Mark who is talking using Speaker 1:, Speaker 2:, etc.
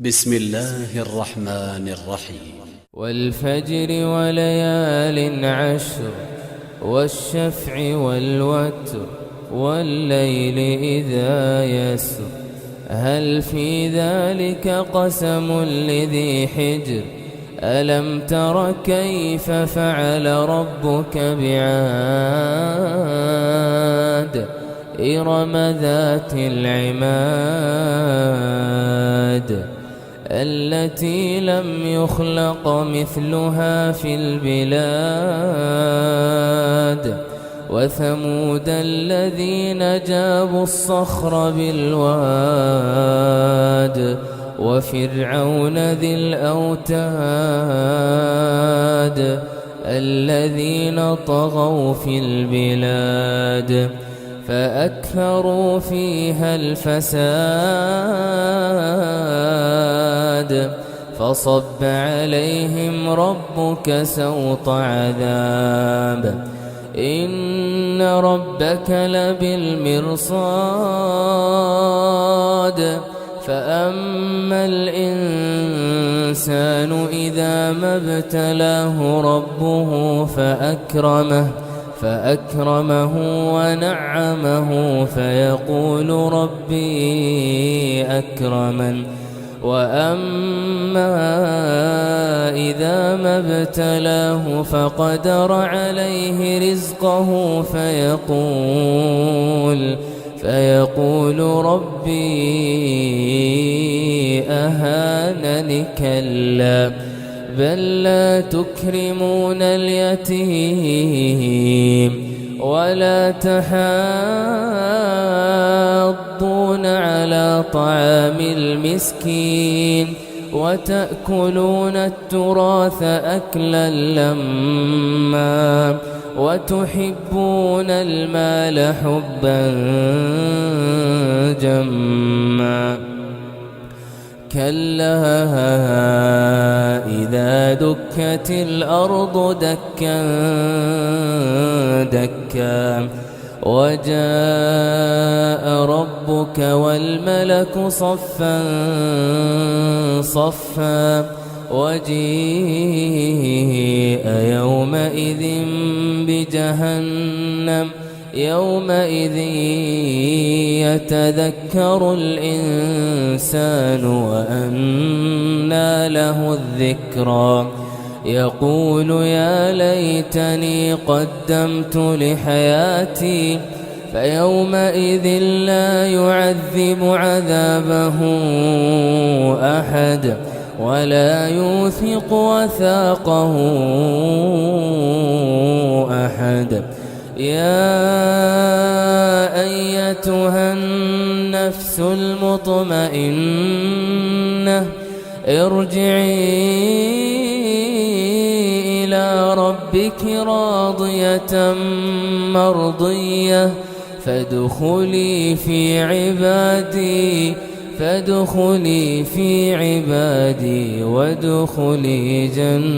Speaker 1: بسم الله الرحمن الرحيم.
Speaker 2: والفجر وليال عشر والشفع والوتر والليل إذا يسر هل في ذلك قسم لذي حجر ألم تر كيف فعل ربك بعاد إرم ذات العماد التي لم يخلق مثلها في البلاد وثمود الذين جابوا الصخر بالواد وفرعون ذي الأوتاد الذين طغوا في البلاد فأكثروا فيها الفساد فصب عليهم ربك سوط عذاب إن ربك لبالمرصاد فأما الإنسان إذا ما ابتلاه ربه فأكرمه ونعمه فيقول ربي أكرمن وأما إذا ما ابتلاه فقدر عليه رزقه فيقول ربي أهانن كلا بل لا تكرمون اليتيم ولا تحاضون على طعام المسكين وتأكلون التراث أكلا لما وتحبون المال حبا جما كلا إذا دكت الأرض دكا دكا وجاء ربك والملك صفا صفا وجيء يومئذ بجهنم يومئذ يتذكر الإنسان وأنى له الذكرى يقول يا ليتني قدمت لحياتي فيومئذ لا يعذب عذابه أحد ولا يوثق وثاقه أحد يا أيتها النفس المطمئنة ارجعي إلى ربك راضية مرضية فادخلي في عبادي وادخلي جنتي.